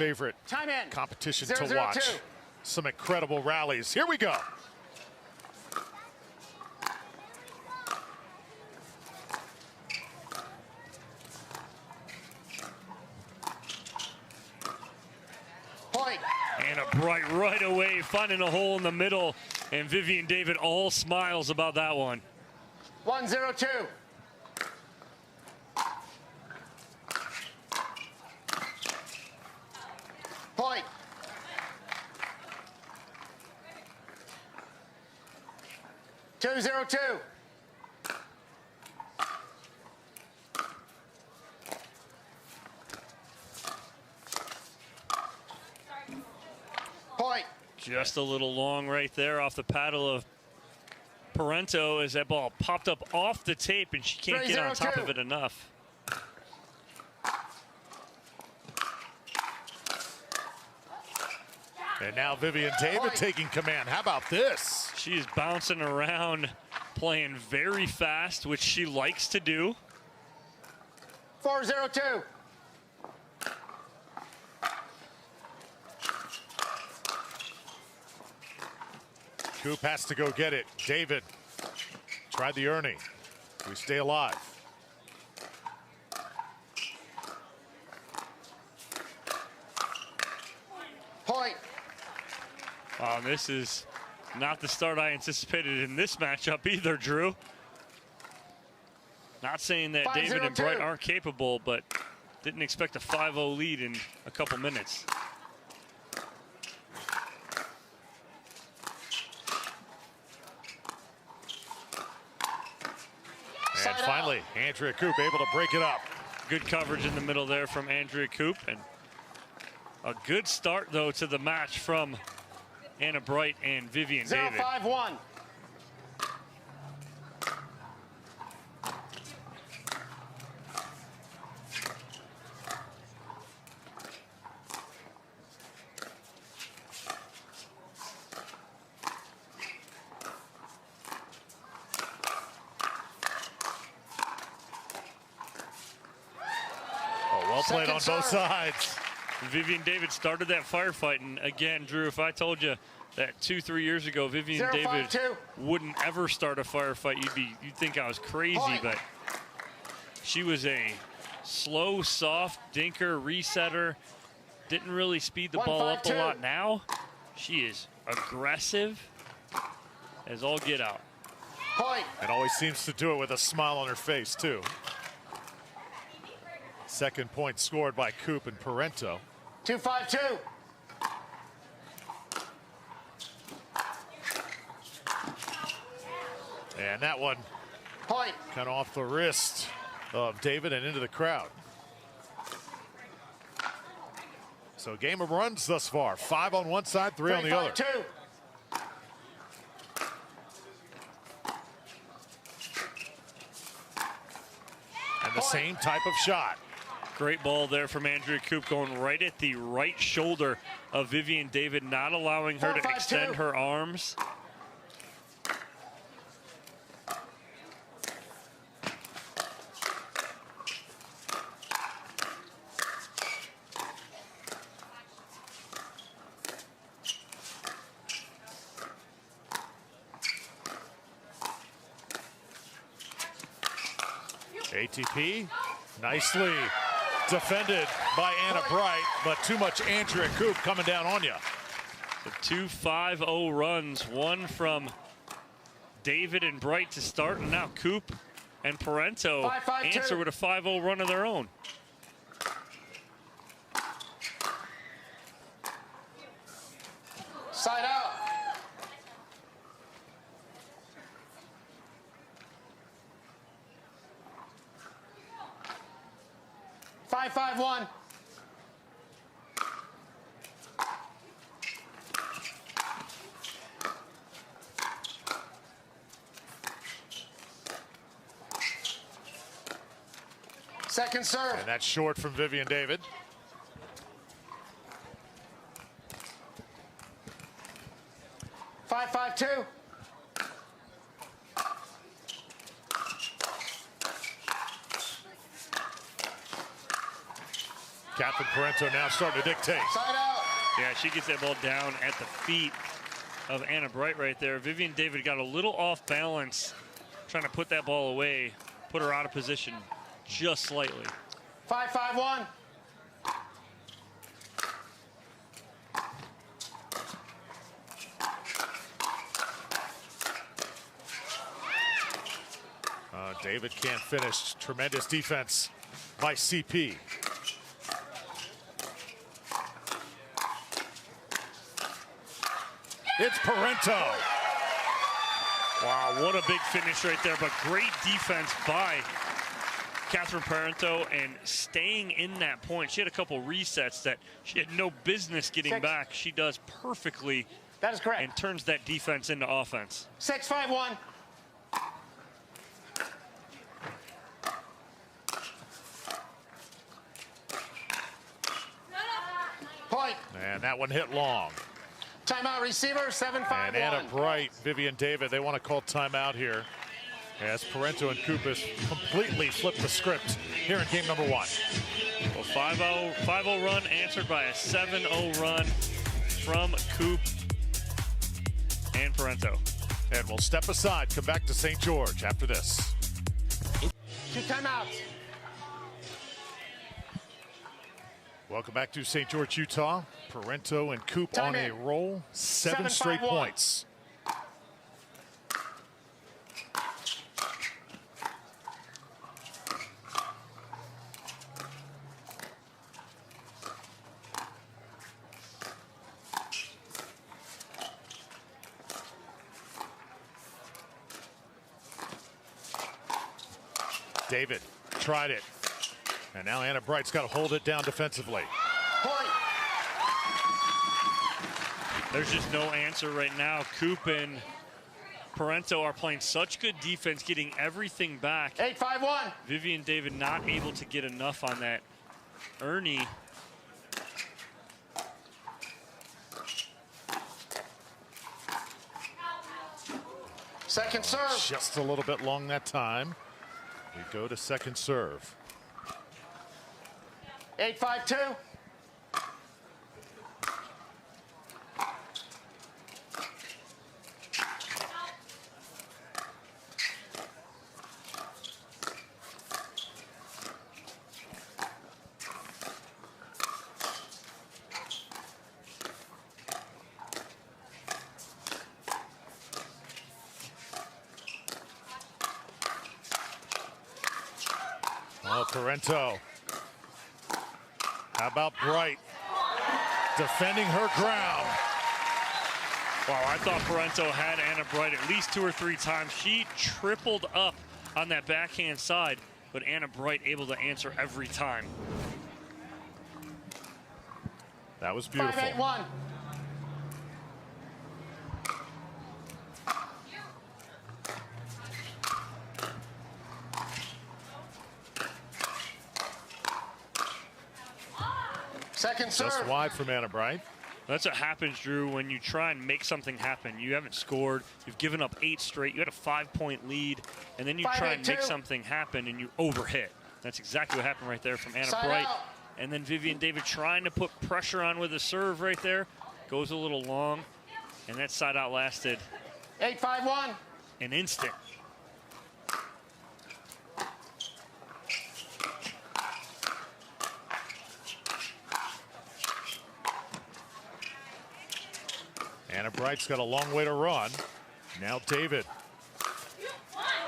favorite competition to watch. 0-0-2. Some incredible rallies. Here we go. Point. Anna Bright right away finding a hole in the middle, and Vivenne David all smiles about that one. 1-0-2. Point. Two, 0-2. Point. Just a little long right there off the paddle of Parenteau as that ball popped up off the tape, and she can't get on top of it enough. And now Vivenne David taking command. How about this? She's bouncing around, playing very fast, which she likes to do. 4-0-2. Koop has to go get it. David tried the Ernie. We stay alive. Point. This is not the start I anticipated in this matchup either, Drew. Not saying that David and Bright aren't capable, but didn't expect a 5-0 lead in a couple minutes. And finally, Andrea Koop able to break it up. Good coverage in the middle there from Andrea Koop, and a good start, though, to the match from Anna Bright and Vivenne David. 0-5-1. Well played on both sides. Vivenne David started that firefight, and again, Drew, if I told you that 2-3 years ago Vivenne David wouldn't ever start a firefight, you'd think I was crazy. But she was a slow, soft dinker resetter. Didn't really speed the ball up a lot. Now she is aggressive as all get out. And always seems to do it with a smile on her face too. Second point scored by Koop and Parenteau. 2-5-2. And that one Point. kind of off the wrist of David and into the crowd. So game of runs thus far. 5 on one side, 3 on the other. 2. And the same type of shot. Great ball there from Andrea Koop, going right at the right shoulder of Vivenne David, not allowing her to extend her arms. ATP nicely defended by Anna Bright, but too much Andrea Koop coming down on you. The 2 5-0 runs, one from David and Bright to start, and now Koop and Parenteau answer with a 5-0 run of their own. Side out. 5-5-1. Second serve. And that's short from Vivenne David. Five, 5-2. Catherine Parenteau now starting to dictate. Side out. Yeah, she gets that ball down at the feet of Anna Bright right there. Vivenne David got a little off balance trying to put that ball away, put her out of position just slightly. 5-5-1. David can't finish. Tremendous defense by CP. It's Parenteau. Wow, what a big finish right there, but great defense by Catherine Parenteau and staying in that point. She had a couple resets that she had no business getting 6. back. She does perfectly. That is correct. And turns that defense into offense. 6-5-1. Point. And that one hit long. Timeout receiver, 7-5-1. And Anna Bright, Vivenne David, they want to call timeout here as Parenteau and Koop has completely flipped the script here in game number 1. Well, 5-0 run answered by a 7-0 run from Koop and Parenteau. And we'll step aside, come back to St. George after this. 2 timeouts. Welcome back to St. George, Utah. Parenteau and Koop Time on a in. roll. 7 straight 7-5-1. points. David tried it. And now Anna Bright's got to hold it down defensively. Point. There's just no answer right now. Koop and Parenteau are playing such good defense, getting everything back. 8-5-1. Vivenne David not able to get enough on that. Ernie. Second serve. Just a little bit long that time. We go to second serve. 8-5-2. Oh, Parenteau. How about Bright defending her ground? Wow, I thought Parenteau had Anna Bright at least 2 or 3 times. She tripled up on that backhand side, but Anna Bright able to answer every time. That was beautiful. 5-8-1. Second serve. Just wide from Anna Bright. That's what happens, Drew, when you try and make something happen. You haven't scored. You've given up 8 straight. You had a 5-point lead, and then you try and make 5-8-2. something happen, and you overhit. That's exactly what happened right there from Anna Side Bright. out. And then Vivenne David trying to put pressure on with a serve right there. Goes a little long, and that side out lasted 8-5-1. an instant. Anna Bright's got a long way to run. Now David.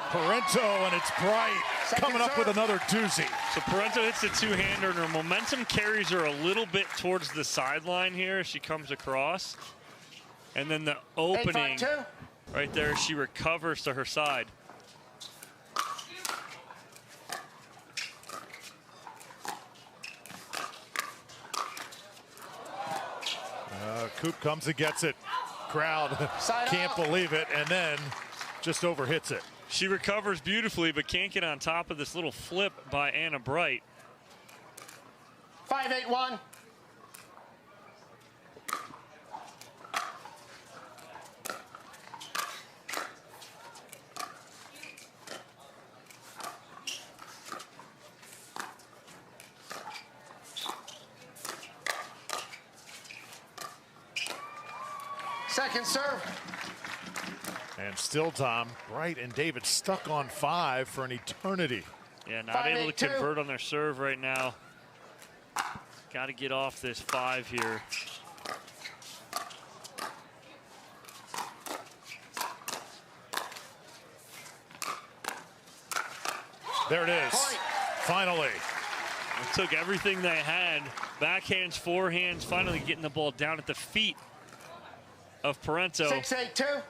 Parenteau, and it's Bright coming up with another doozy. So Parenteau hits the two-hander, and her momentum carries her a little bit towards the sideline here as she comes across. And then the opening 8-5-2. right there, she recovers to her side. Koop comes and gets it. Crowd Side can't out. believe it, and then just overhits it. She recovers beautifully, but can't get on top of this little flip by Anna Bright. 5-8-1. Second serve. And still, Tom, Bright and David stuck on 5 for an eternity. Yeah, not able to convert on their serve right now. Got to get off this 5 here. There it is. Point. Finally. It took everything they had. Backhands, forehands, finally getting the ball down at the feet of Parenteau. 6-8-2.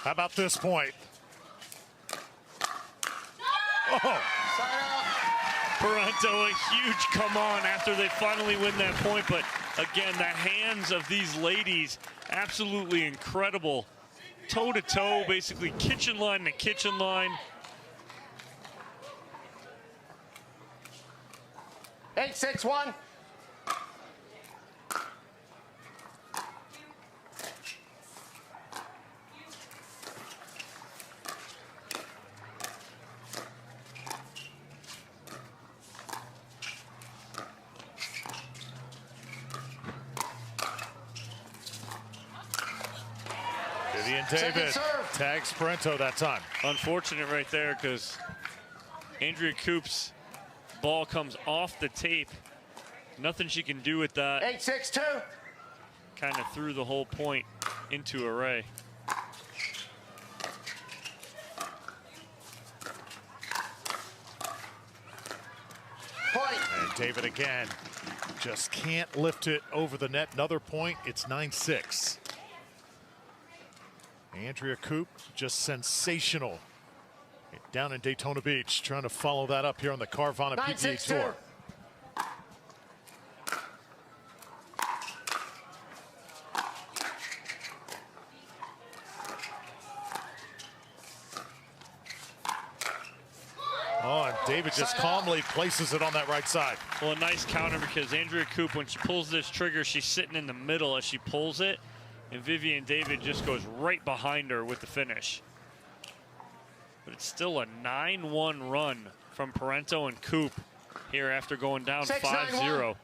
How about this point? Oh. Parenteau, a huge come on after they finally win that point. But again, the hands of these ladies, absolutely incredible. Toe to toe, basically kitchen line to kitchen line. 8-6-1. Vivenne David tags Parenteau that time. Unfortunate right there because Andrea Koop's ball comes off the tape. Nothing she can do with that. 8-6-2. Kind of threw the whole point into array. Point. And David again just can't lift it over the net. Another point. It's 9-6. Andrea Koop, just sensational down in Daytona Beach, trying to follow that up here on the Carvana PGA Tour. Oh, and David just calmly places it on that right side. Well, a nice counter because Andrea Koop, when she pulls this trigger, she's sitting in the middle as she pulls it. And Vivenne David just goes right behind her with the finish. But it's still a 9-1 run from Parenteau and Koop here after going down 5-0.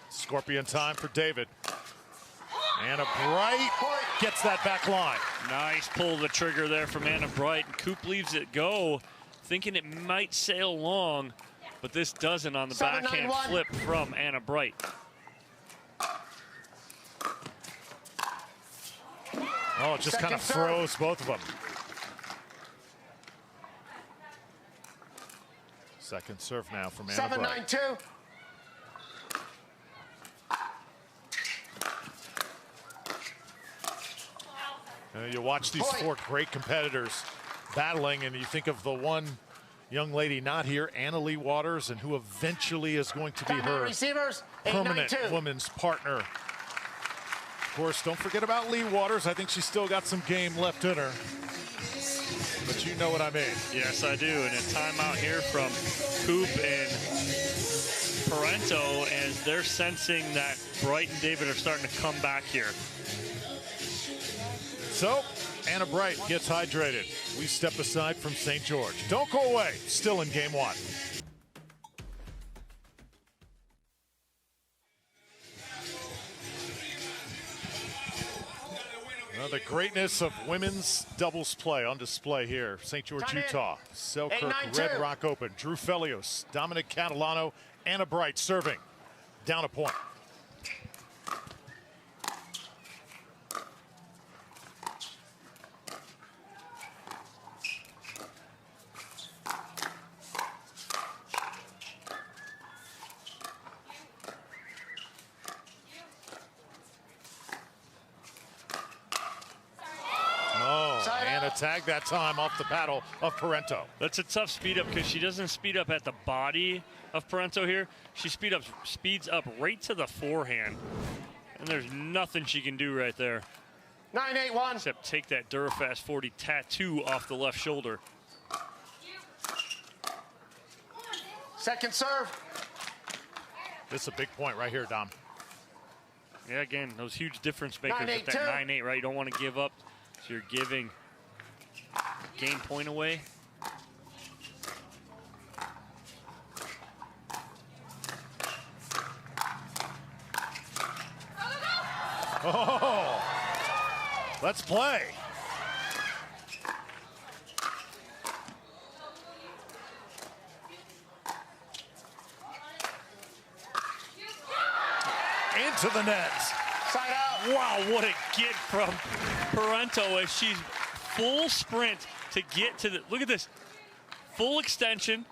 Scorpion time for David. Anna Bright gets that back line. Nice pull the trigger there from Anna Bright. And Koop leaves it go, thinking it might sail long, but this doesn't on the backhand flip from Anna Bright. Oh, it just kind of froze both of them. Second serve now from Anna Bright. 7-9-2. You watch these four great competitors battling, and you think of the one young lady not here, Anna Lee Waters, and who eventually is going to be her permanent women's partner. Of course, don't forget about Lee Waters. I think she's still got some game left in her. But you know what I mean. Yes, I do. And a timeout here from Koop and Parenteau as they're sensing that Bright and David are starting to come back here. So, Anna Bright gets hydrated. We step aside from St. George. Don't go away. Still in game one. Well, the greatness of women's doubles play on display here. St. George, Utah. Selkirk Red Rock Open. Drew Felios, Dominic Catalano, Anna Bright serving. Down a point. a tag that time off the paddle of Parenteau. That's a tough speed up because she doesn't speed up at the body of Parenteau here. She speeds up right to the forehand. And there's nothing she can do right there. 9-8-1. Except take that Durafast 40 tattoo off the left shoulder. Second serve. This is a big point right here, Dom. Yeah, again, those huge difference makers with that 9-8, right? You don't want to give up, so you're giving game point away. Oh, let's play. Into the net. Side out. Wow, what a get from Parenteau as she's full sprint to get to the, look at this, full extension,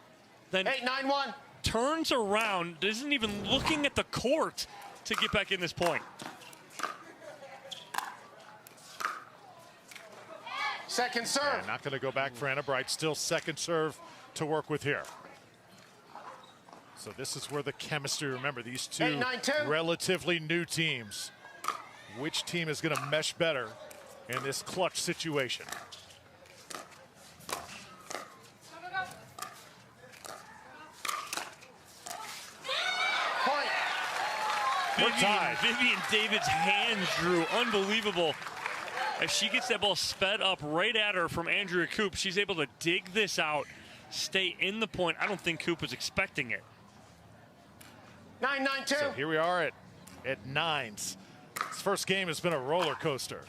then 8-9-1. turns around, isn't even looking at the court to get back in this point. Second serve. And not going to go back for Anna Bright. Still second serve to work with here. So this is where the chemistry, remember, these two 8-9-2. relatively new teams. Which team is going to mesh better in this clutch situation? Point. Vivenne David's hands, Drew, unbelievable. As she gets that ball sped up right at her from Andrea Koop, she's able to dig this out, stay in the point. I don't think Koop was expecting it. 9-9-2. So here we are at nines. This first game has been a roller coaster.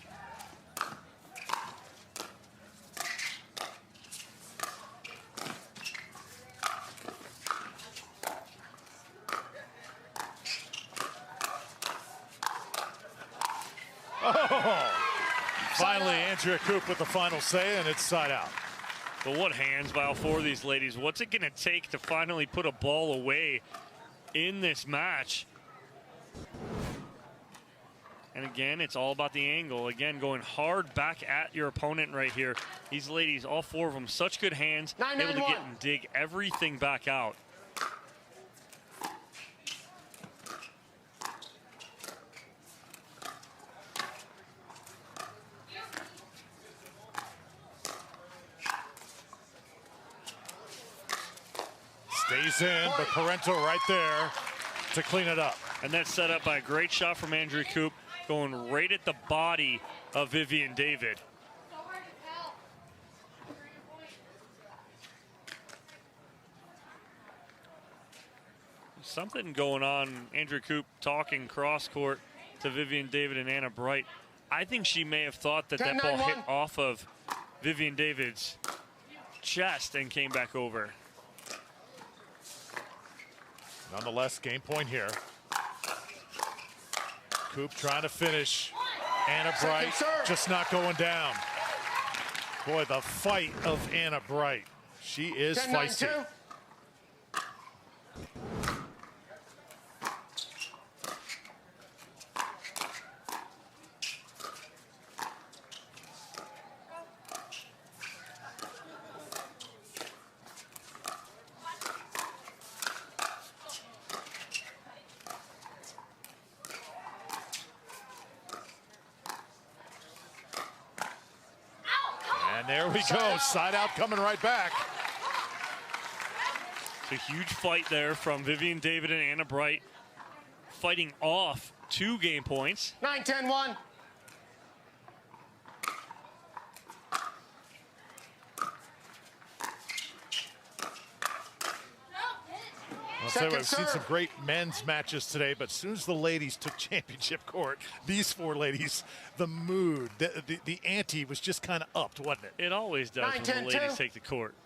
Oh! Finally, Andrea Koop with the final say, and it's side out. But what hands by all four of these ladies. What's it going to take to finally put a ball away in this match? And again, it's all about the angle. Again, going hard back at your opponent right here. These ladies, all four of them, such good hands, able to get and dig everything back out. Stays in, but Parenteau right there to clean it up. And that's set up by a great shot from Andrea Koop, going right at the body of Vivenne David. Something going on. Andrea Koop talking cross court to Vivenne David and Anna Bright. I think she may have thought that that ball hit off of Vivenne David's chest and came back over. Nonetheless, game point here. Koop trying to finish. Anna Bright just not going down. Boy, the fight of Anna Bright. She is feisty. And there we go, side out coming right back. It's a huge fight there from Vivenne David and Anna Bright, fighting off 2 game points. 9-10-1. I'll tell you what, we've seen some great men's matches today, but as soon as the ladies took championship court, these 4 ladies, the mood, the ante was just kind of upped, wasn't it? It always does when the ladies take the court.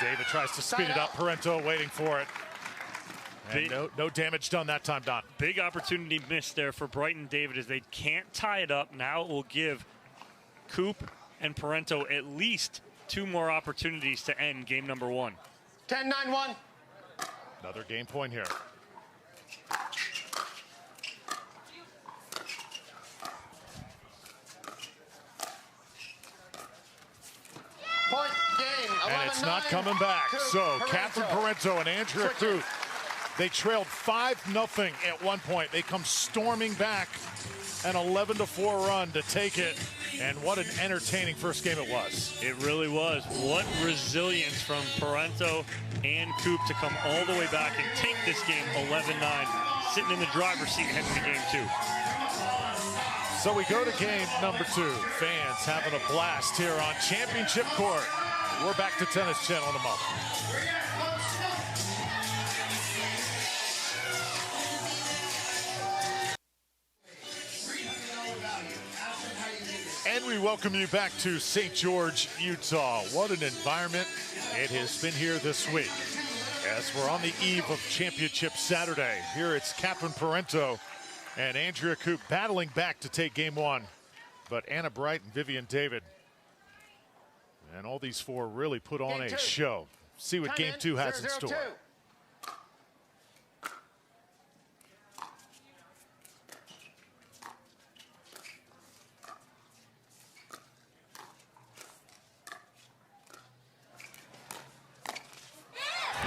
David tries to speed it up. Parenteau waiting for it. And no damage done that time, Don. Big opportunity missed there for Bright and David as they can't tie it up. Now it will give Koop and Parenteau at least 2 more opportunities to end game number 1. 10-9-1. Another game point here. Point game. 11-9. And it's not coming back. So Catherine Parenteau and Andrea Koop, they trailed 5-0 at one point. They come storming back, an 11-4 run to take it. And what an entertaining first game it was. It really was. What resilience from Parenteau and Koop to come all the way back and take this game 11-9, sitting in the driver's seat heading to game 2. So we go to game number 2. Fans having a blast here on Championship Court. We're back to Tennis Channel in a moment. And we welcome you back to St. George, Utah. What an environment it has been here this week. As we're on the eve of Championship Saturday, here it's Catherine Parenteau and Andrea Koop battling back to take game 1. But Anna Bright and Vivenne David and all these 4 really put on a show. See what game 2 has in store.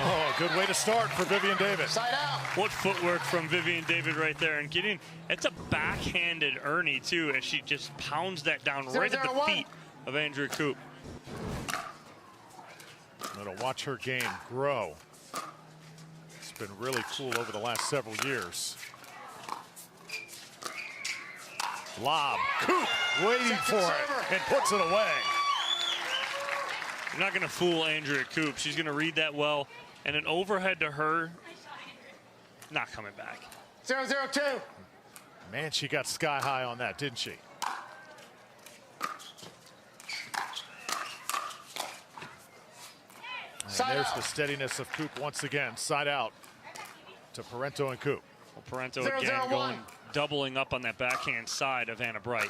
Oh, good way to start for Vivenne David. Side out. What footwork from Vivenne David right there. And getting, it's a backhanded Ernie, too, as she just pounds that down right at the feet of Andrea Koop. I'm going to watch her game grow. It's been really cool over the last several years. Lob. Koop waiting for it and puts it away. You're not going to fool Andrea Koop. She's going to read that well. And an overhead to her, not coming back. 0-0-2. Man, she got sky high on that, didn't she? And there's the steadiness of Koop once again. Side out to Parenteau and Koop. Well, Parenteau again going, doubling up on that backhand side of Anna Bright.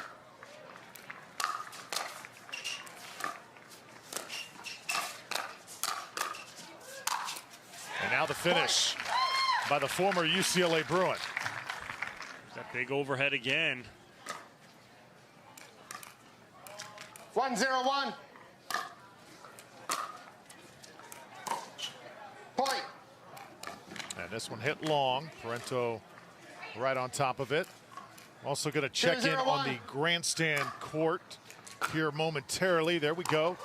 And now the finish by the former UCLA Bruin. That big overhead again. 1-0-1. Point. And this one hit long. Parenteau right on top of it. Also going to check in on the grandstand court here momentarily. There we go.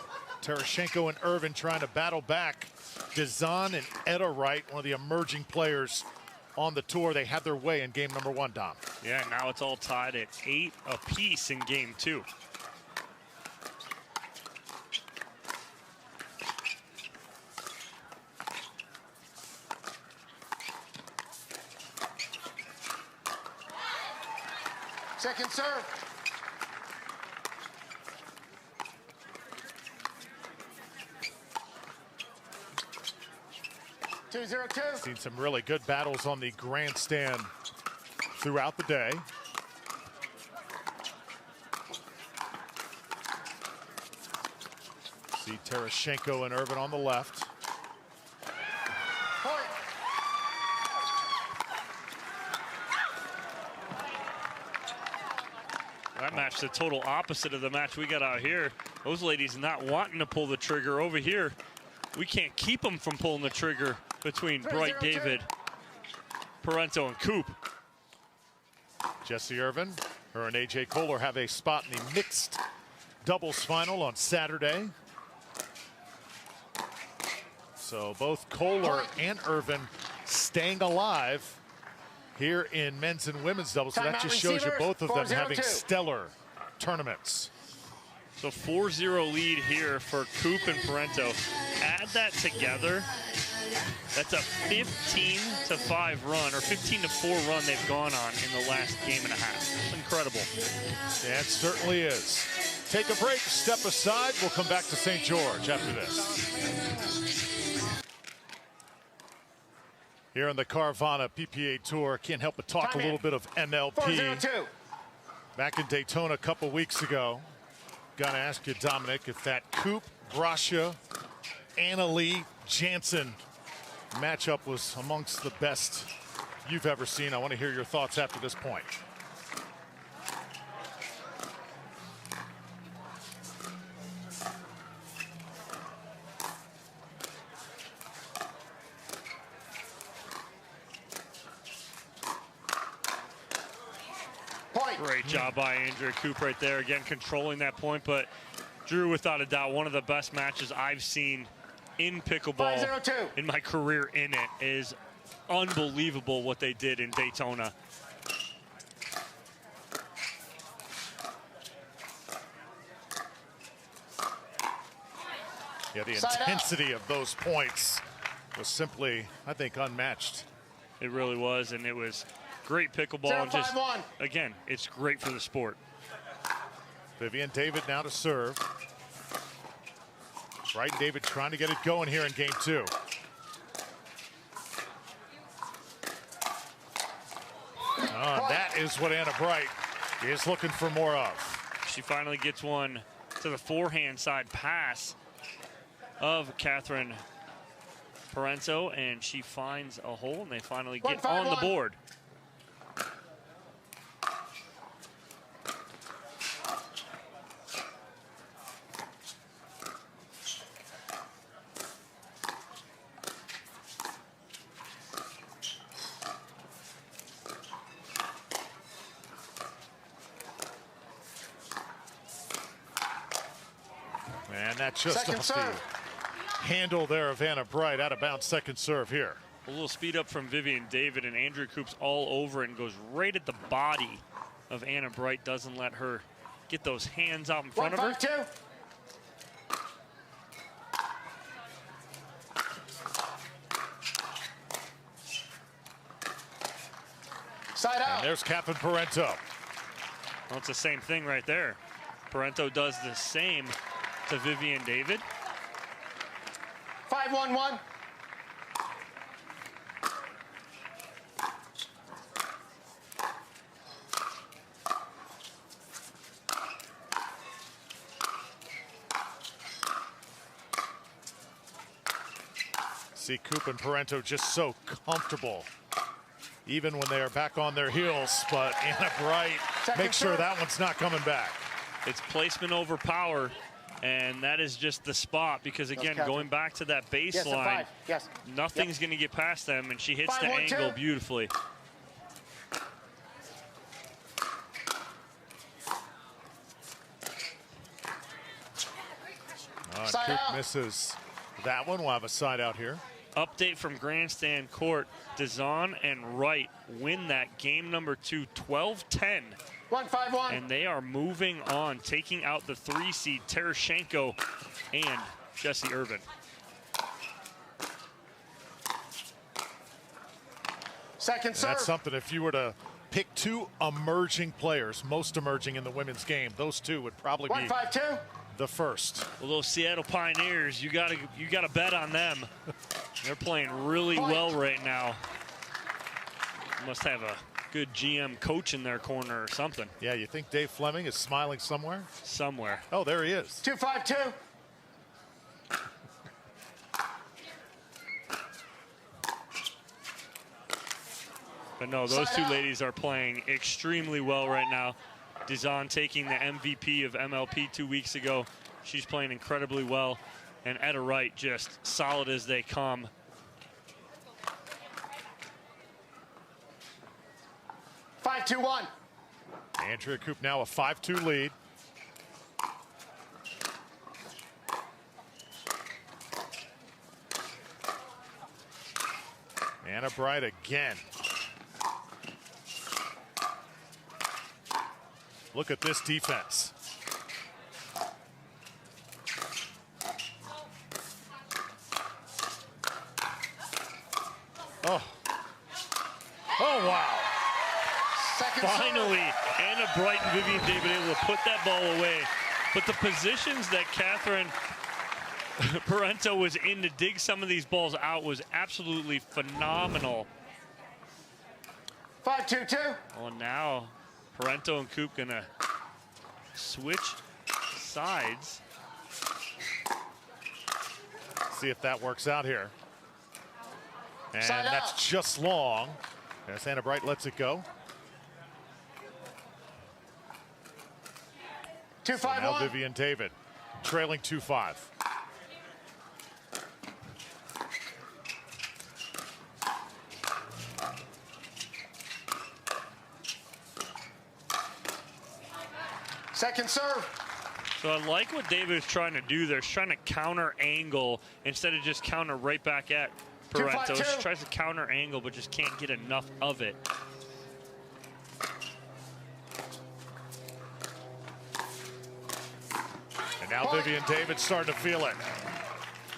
Terashenko and Irvin trying to battle back. Dazan and Etta Wright, one of the emerging players on the tour. They had their way in game number 1, Dom. Yeah, now it's all tied at 8 apiece in game 2. Second serve. Seen some really good battles on the grandstand throughout the day. See Terashenko and Irvin on the left. Point. That match, the total opposite of the match we got out here. Those ladies not wanting to pull the trigger. Over here, we can't keep them from pulling the trigger between Bright David, Parenteau, and Koop. Jessie Irvin, her and AJ Kohler have a spot in the mixed doubles final on Saturday. So both Kohler and Irvin staying alive here in men's and women's doubles. So that just shows you both of them having stellar tournaments. So 4-0 lead here for Koop and Parenteau. Add that together, that's a 15-5 run, or 15-4 run they've gone on in the last game and a half. Incredible. That certainly is. Take a break, step aside. We'll come back to St. George after this. Here on the Carvana PPA Tour, can't help but talk a little bit of MLP. 4-0-2. Back in Daytona a couple weeks ago, Gotta ask you, Dominic, if that Koop, Gracia, Annalie, Jansen matchup was amongst the best you've ever seen. I want to hear your thoughts after this point. Great job by Andrea Koop right there. Again, controlling that point. But Drew, without a doubt, one of the best matches I've seen in pickleball in my career in it. Is unbelievable what they did in Daytona. Yeah, the intensity of those points was simply, I think, unmatched. It really was, and it was great pickleball. And just, again, it's great for the sport. Vivenne David now to serve. Bright and David trying to get it going here in game 2. That is what Anna Bright is looking for more of. She finally gets one to the forehand side pass of Catherine Parenteau, and she finds a hole, and they finally get on the board. And that's just off the handle there of Anna Bright. Out of bounds, second serve here. A little speed up from Vivenne David, and Andrea Koop's all over it and goes right at the body of Anna Bright. Doesn't let her get those hands out in front of her. 1-5-2. Side out. And there's Catherine Parenteau. Well, it's the same thing right there. Parenteau does the same to Vivenne David. 5-1-1. See Koop and Parenteau just so comfortable, even when they are back on their heels. But Anna Bright makes sure that one's not coming back. It's placement over power, and that is just the spot. Because again, going back to that baseline, nothing's going to get past them, and she hits the angle beautifully. Koop misses that one. We'll have a side out here. Update from Grandstand Court. Dazan and Wright win that game number 2, 12-10. 1-5-1. And they are moving on, taking out the 3 seed Terashenko and Jesse Irvin. Second serve. That's something. If you were to pick 2 emerging players, most emerging in the women's game, those 2 would probably be 1-5-2. the first. Well, those Seattle Pioneers, you gotta bet on them. They're playing really well right now. Must have a good GM coach in their corner or something. Yeah, you think Dave Fleming is smiling somewhere? Somewhere. Oh, there he is. 2-5-2. But no, those 2 ladies are playing extremely well right now. Dazan taking the MVP of MLP 2 weeks ago. She's playing incredibly well. And Etta Wright just solid as they come. 5-2-1. Andrea Koop now a 5-2 lead. Anna Bright again. Look at this defense. Oh. Oh, wow. Finally, Anna Bright and Vivenne David able to put that ball away. But the positions that Catherine Parenteau was in to dig some of these balls out was absolutely phenomenal. 5-2-2. Well, now Parenteau and Koop gonna switch sides. See if that works out here. And Side that's out. just long as Anna Bright lets it go. 2-5-1. So now Vivenne David trailing 2-5. Second serve. So I like what David is trying to do there. He's trying to counter angle instead of just counter right back at Parenteau. He tries to counter angle, but just can't get enough of it. And now Vivenne David starting to feel it.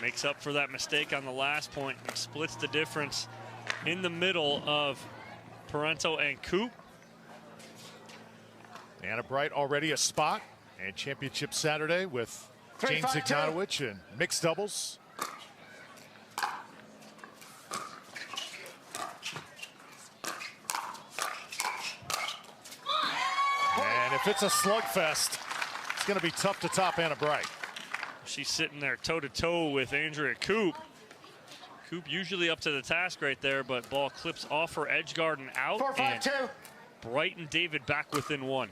Makes up for that mistake on the last point and splits the difference in the middle of Parenteau and Koop. Anna Bright already a spot, and championship Saturday with James 3-5-2. Ignatowicz in mixed doubles. And if it's a slugfest, it's going to be tough to top Anna Bright. She's sitting there toe-to-toe with Andrea Koop. Koop usually up to the task right there, but ball clips off her edge guard and out. 4-5-2. Bright and David back within one.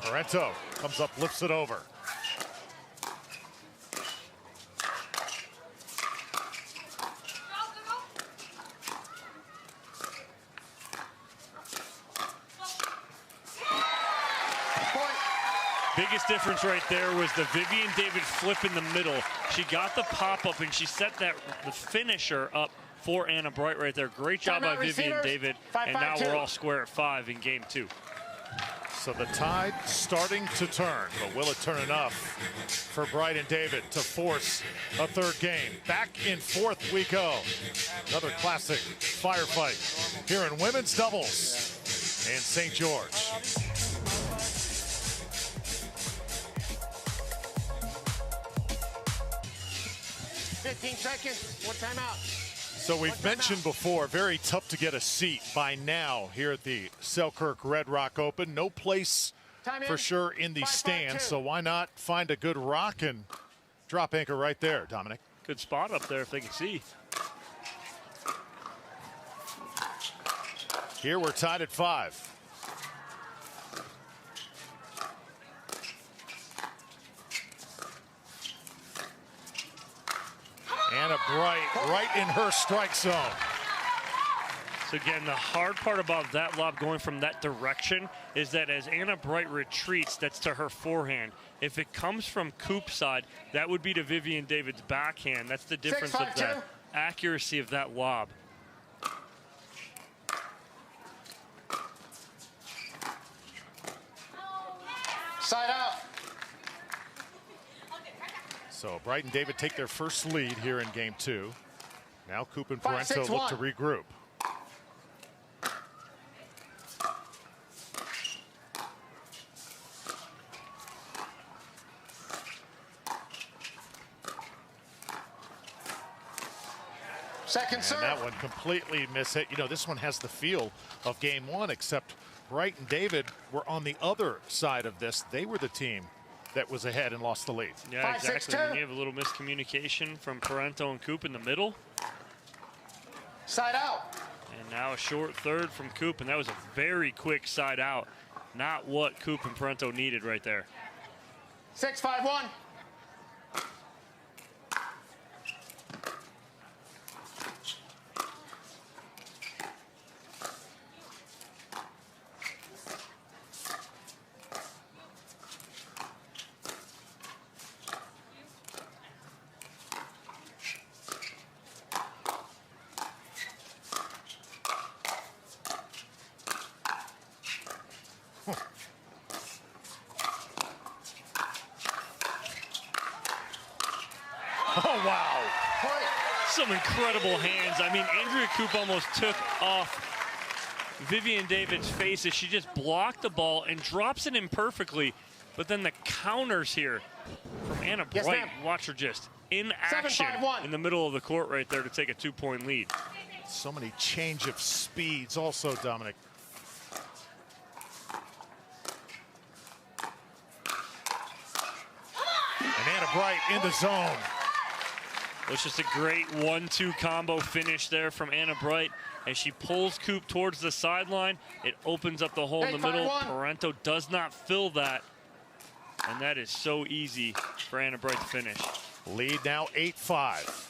Parenteau comes up, lifts it over. Biggest difference right there was the Vivenne David flip in the middle. She got the pop-up and she set the finisher up for Anna Bright right there. Great job by Vivenne David. And now we're all square at 5 in game 2. So the tide starting to turn, but will it turn enough for Bright and David to force a third game? Back in fourth we go. Another classic firefight here in women's doubles in St. George. 15 seconds. One timeout. So we've mentioned before, very tough to get a seat by now here at the Selkirk Red Rock Open. No place for sure in the stands, so why not find a good rock and drop anchor right there, Dominic? Good spot up there if they can see. Here we're tied at 5. Anna Bright right in her strike zone. So again, the hard part about that lob going from that direction is that as Anna Bright retreats, that's to her forehand. If it comes from Koop's side, that would be to Vivenne David's backhand. That's the difference of the accuracy of that lob. Side out. So Bright and David take their first lead here in game 2. Now Koop and Parenteau look to regroup. Second serve. And that one completely mishit. You know, this one has the feel of game 1, except Bright and David were on the other side of this. They were the team that was ahead and lost the lead. Yeah, exactly. And you have a little miscommunication from Parenteau and Koop in the middle. Side out. And now a short third from Koop, and that was a very quick side out. Not what Koop and Parenteau needed right there. 6-5-1. Oh, wow. Some incredible hands. I mean, Andrea Koop almost took off Vivenne David's face as she just blocked the ball and drops it in perfectly. But then the counters here from Anna Bright. Watch her just in action in the middle of the court right there to take a 2-point lead. So many change of speeds also, Dominic. And Anna Bright in the zone. It's just a great 1-2 combo finish there from Anna Bright as she pulls Koop towards the sideline. It opens up the hole in the middle. Parenteau does not fill that. And that is so easy for Anna Bright to finish. Lead now 8-5.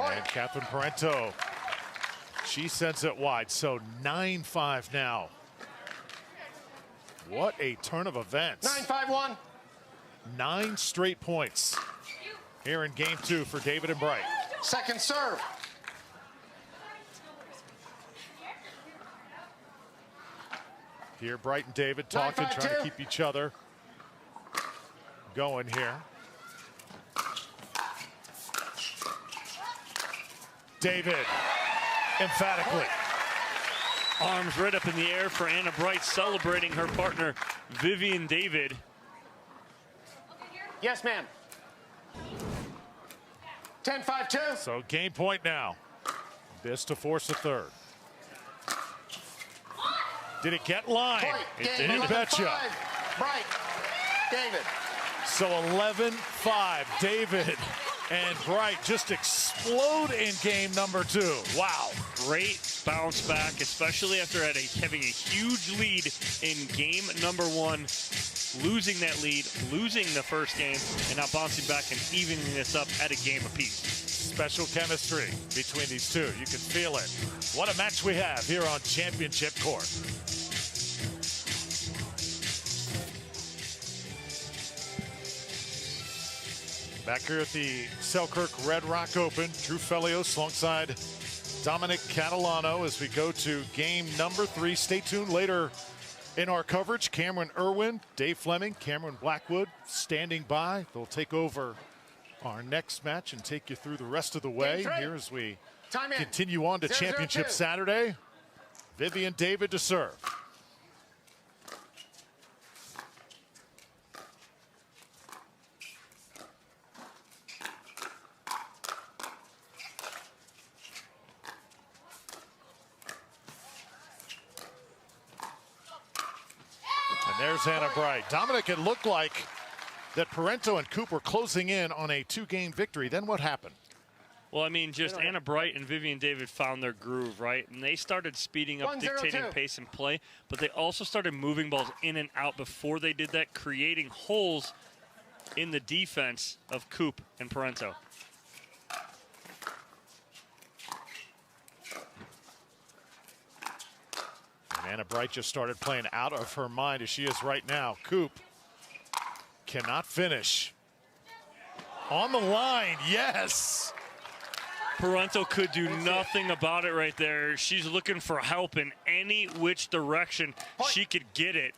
And Catherine Parenteau, she sends it wide, so 9-5 now. What a turn of events. 9-5-1. 9 straight points here in game 2 for David and Bright. Second serve. Here, Bright and David talking, trying to keep each other going here. David, emphatically. Arms right up in the air for Anna Bright, celebrating her partner, Vivenne David. Yes, ma'am. 10-5-2. So game point now. This to force a third. Did it get line? Point. It did. You betcha. Bright. David. So 11-5. David and Bright just explode in game number 2. Wow. Great bounce back, especially after having a huge lead in game number 1, losing that lead, losing the first game, and now bouncing back and evening this up at a game apiece. Special chemistry between these two. You can feel it. What a match we have here on Championship Court. Back here at the Selkirk Red Rock Open, Drew Felios alongside Dominic Catalano as we go to game number 3. Stay tuned later in our coverage. Cameron Irwin, Dave Fleming, Cameron Blackwood standing by. They'll take over our next match and take you through the rest of the way here as we continue on to Championship Saturday. Vivenne David to serve. There's Anna Bright. Dominic, it looked like that Parenteau and Koop were closing in on a 2-game victory. Then what happened? Well, I mean, just Anna Bright and Vivenne David found their groove, right? And they started speeding up, dictating pace and play, but they also started moving balls in and out before they did that, creating holes in the defense of Koop and Parenteau. Anna Bright just started playing out of her mind as she is right now. Koop cannot finish. On the line, yes. Parenteau could do nothing about it right there. She's looking for help in any which direction she could get it.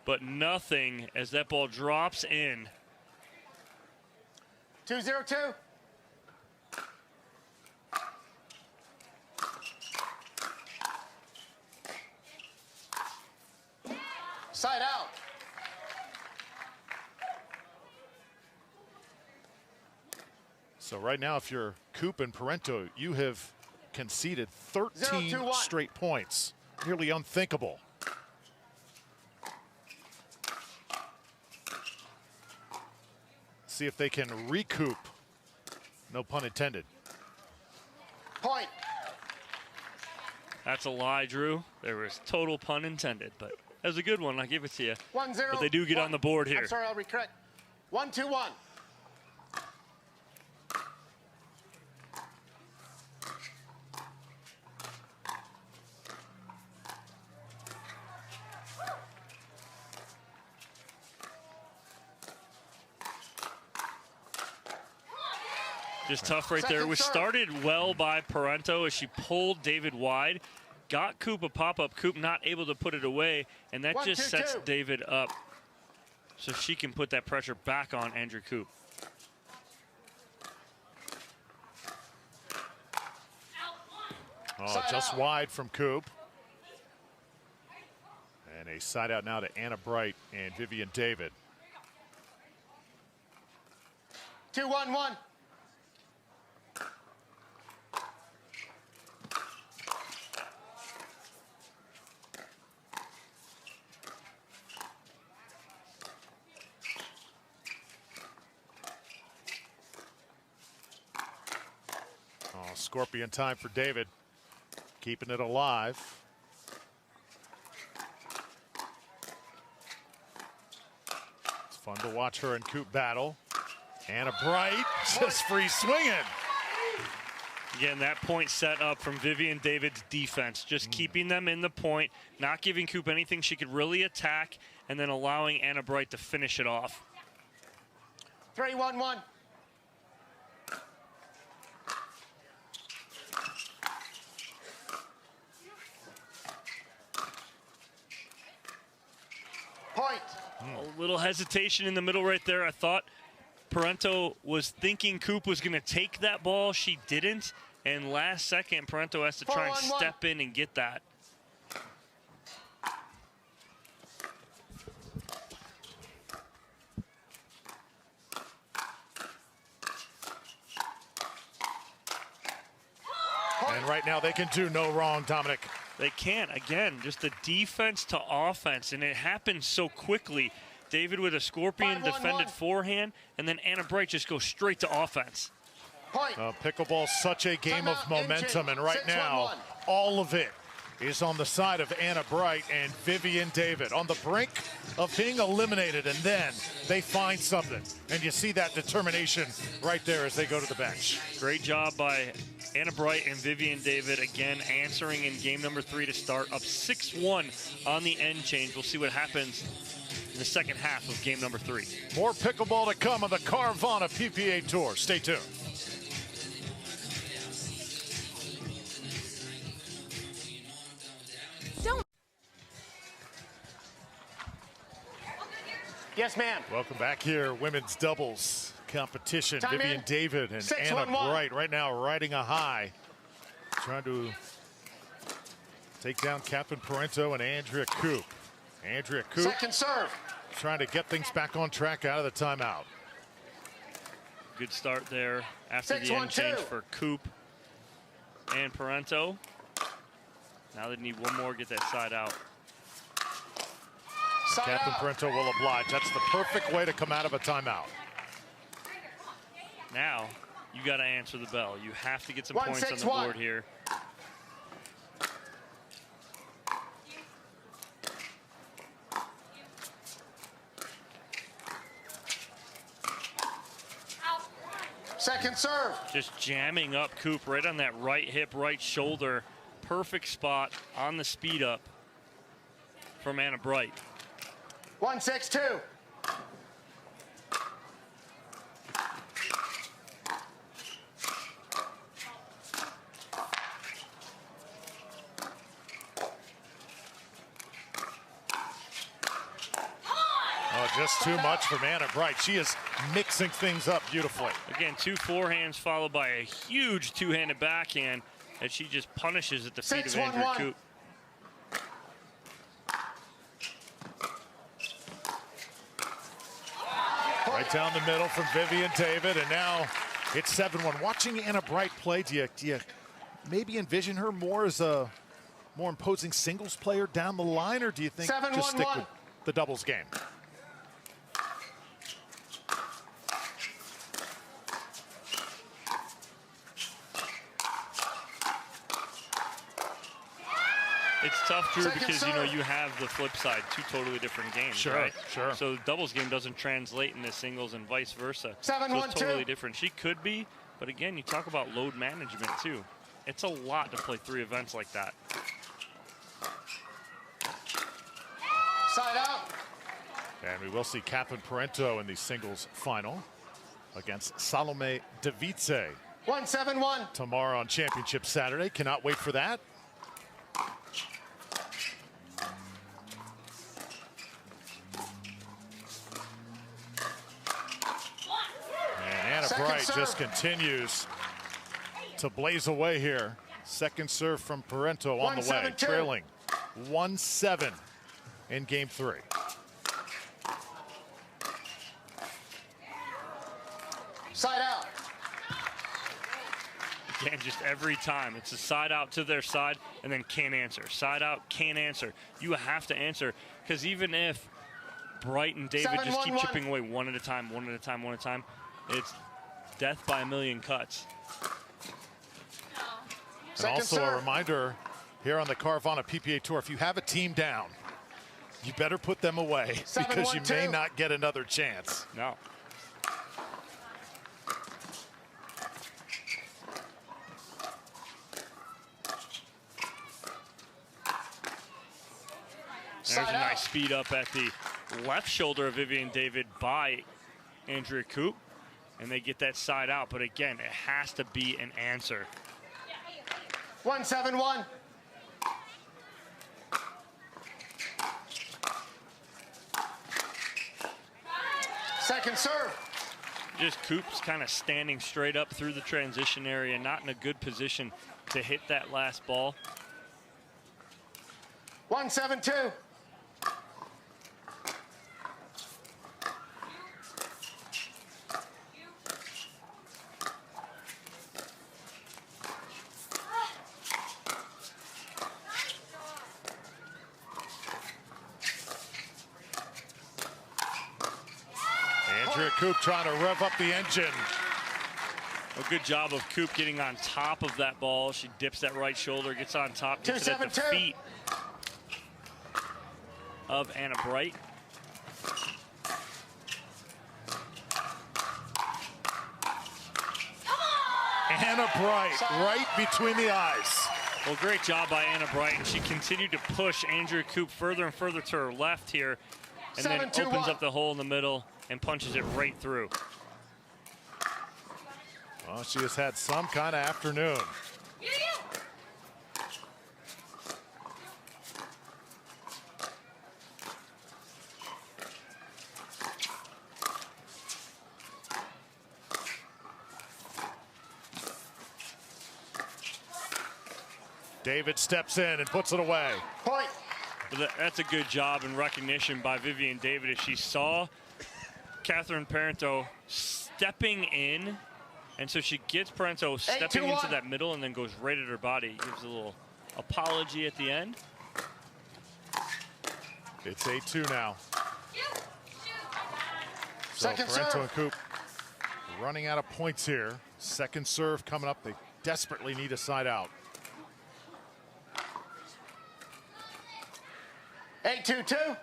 But nothing as that ball drops in. 2-0-2. Side out. So right now, if you're Koop and Parenteau, you have conceded 13 straight points. Nearly unthinkable. See if they can recoup. No pun intended. Point. That's a lie, Drew. There was total pun intended, but that was a good one. I'll give it to you. 1-0. But they do get on the board here. I'm sorry, I'll recorrect. 1-2-1. Just tough right there. It was started well by Parenteau as she pulled David wide. Got Koop a pop-up. Koop not able to put it away, and that just sets David up so she can put that pressure back on Andrea Koop. Oh, just wide from Koop. And a side out now to Anna Bright and Vivenne David. 2-1-1. Oh, scorpion time for David. Keeping it alive. It's fun to watch her and Koop battle. Anna Bright just free swinging. Again, that point set up from Vivenne David's defense, just keeping them in the point, not giving Koop anything she could really attack, and then allowing Anna Bright to finish it off. 3-1-1. Point. A little hesitation in the middle right there. I thought Parenteau was thinking Koop was going to take that ball. She didn't. And last second, Parenteau has to try and step in and get that. And right now they can do no wrong, Dominic. They can't. Again, just the defense to offense, and it happens so quickly. David with a scorpion defended forehand, and then Anna Bright just goes straight to offense. Pickleball, such a game of momentum, and right now, all of it is on the side of Anna Bright and Vivenne David on the brink of being eliminated, and then they find something. And you see that determination right there as they go to the bench. Great job by Anna Bright and Vivenne David, again answering in game number 3 to start, up 6-1 on the end change. We'll see what happens in the second half of game number 3. More pickleball to come on the Carvana PPA Tour. Stay tuned. Yes, ma'am. Welcome back here. Women's doubles competition. Time Vivenne in. David and 6-1-1. Anna Bright right now riding a high. Trying to take down Captain Parenteau and Andrea Koop. Andrea Koop Second serve. trying to get things back on track out of the timeout. Good start there after the end 6-1-2. change for Koop and Parenteau. Now they need one more, get that side out. Captain Parenteau will oblige. That's the perfect way to come out of a timeout. Now, you got to answer the bell. You have to get some points on the board here. Second serve. Just jamming up Koop right on that right hip, right shoulder. Perfect spot on the speed up from Anna Bright. 1-6-2. Oh, just too much from Anna Bright. She is mixing things up beautifully. Again, 2 forehands followed by a huge two-handed backhand that she just punishes at the feet of Andrea Koop. Right down the middle from Vivenne David, and now it's 7-1. Watching Anna Bright play, do you maybe envision her more as a more imposing singles player down the line, or do you think just stick with the doubles game? It's tough, Drew, because you have the flip side, 2 totally different games, right? Sure. So the doubles game doesn't translate into singles and vice versa. 7-1-2. So it's totally different. She could be, but again, you talk about load management too. It's a lot to play 3 events like that. Side out. And we will see Captain Parenteau in the singles final against Salome Davice 1-7-1. tomorrow on Championship Saturday. Cannot wait for that. And Anna Bright just continues to blaze away here. Second serve from Parenteau on the way, trailing 1-7 in game 3. Side out. Again, just every time. It's a side out to their side and then can't answer. Side out, can't answer. You have to answer, because even if Bright and David just keep chipping away one at a time, one at a time, one at a time, it's death by a million cuts. And also a reminder here on the Carvana PPA Tour, if you have a team down, you better put them away because you may not get another chance. No. There's a nice speed up at the left shoulder of Vivenne David by Andrea Koop, and they get that side out. But again, it has to be an answer. 1-7-1. Second serve. Just Koop's kind of standing straight up through the transition area, not in a good position to hit that last ball. 1-7-2. Andrea Koop trying to rev up the engine. A good job of Koop getting on top of that ball. She dips that right shoulder, gets on top, gets it at the feet of Anna Bright. Anna Bright right between the eyes. Well, great job by Anna Bright, and she continued to push Andrea Koop further and further to her left here, and then opens up the hole in the middle and punches it right through. Well, she has had some kind of afternoon. David steps in and puts it away. Point. But that's a good job and recognition by Vivenne David as she saw Catherine Parenteau stepping in, and so she gets Parenteau stepping into that middle and then goes right at her body. Gives a little apology at the end. It's 8-2 now. So Second Parenteau serve. and Koop running out of points here. Second serve coming up. They desperately need a side out. 8-2-2.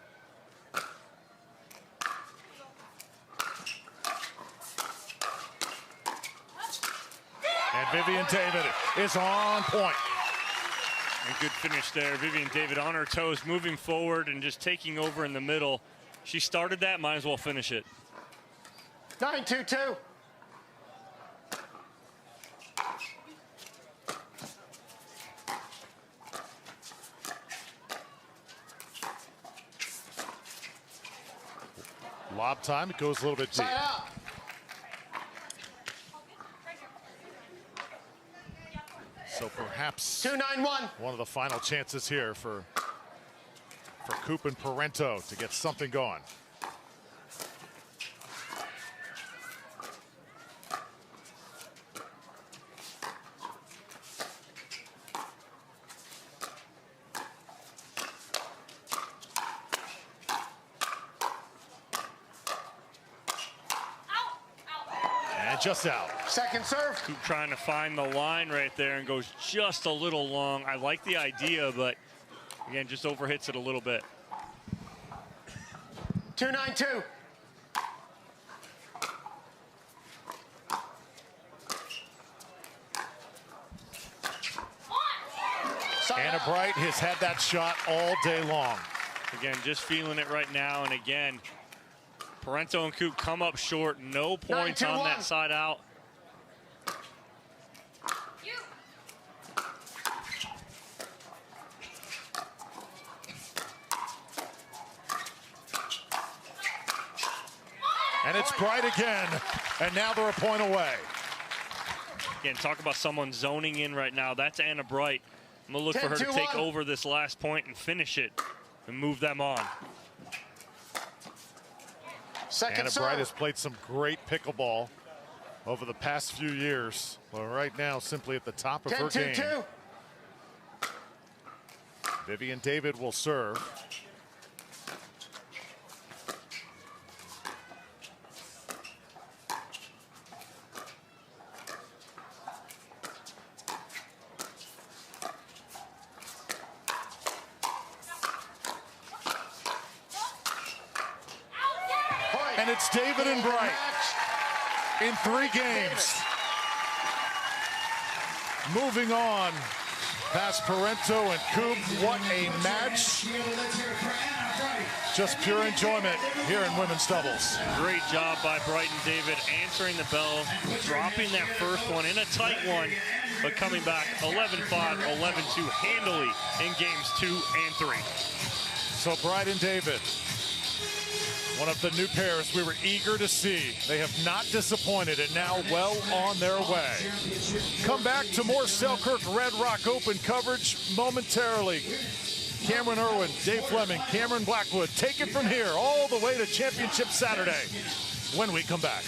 And Vivenne David is on point. A good finish there. Vivenne David on her toes, moving forward and just taking over in the middle. She started that, might as well finish it. 9-2-2. Lob time, it goes a little bit deep. Side out. So perhaps 2-9-1. one of the final chances here for Koop and Parenteau to get something going. Just out. Second serve. Koop trying to find the line right there and goes just a little long. I like the idea, but again, just overhits it a little bit. 2-9-2. Anna Bright has had that shot all day long. Again, just feeling it right now. And again, Parenteau and Koop come up short. No points on that side out. And it's Bright again. And now they're a point away. Again, talk about someone zoning in right now. That's Anna Bright. I'm going to look for her to take over this last point and finish it and move them on. Anna Bright has played some great pickleball over the past few years. Well, right now, simply at the top of her game. Vivenne David will serve. And it's David and Bright in 3 games. Moving on past Parenteau and Koop. What a match. Just pure enjoyment here in women's doubles. Great job by Bright and David answering the bell, dropping that first one in a tight one, but coming back 11-5, 11-2 handily in games 2 and 3. So Bright and David, one of the new pairs we were eager to see. They have not disappointed and now well on their way. Come back to more Selkirk Red Rock Open coverage momentarily. Cameron Irwin, Dave Fleming, Cameron Blackwood, take it from here all the way to Championship Saturday when we come back.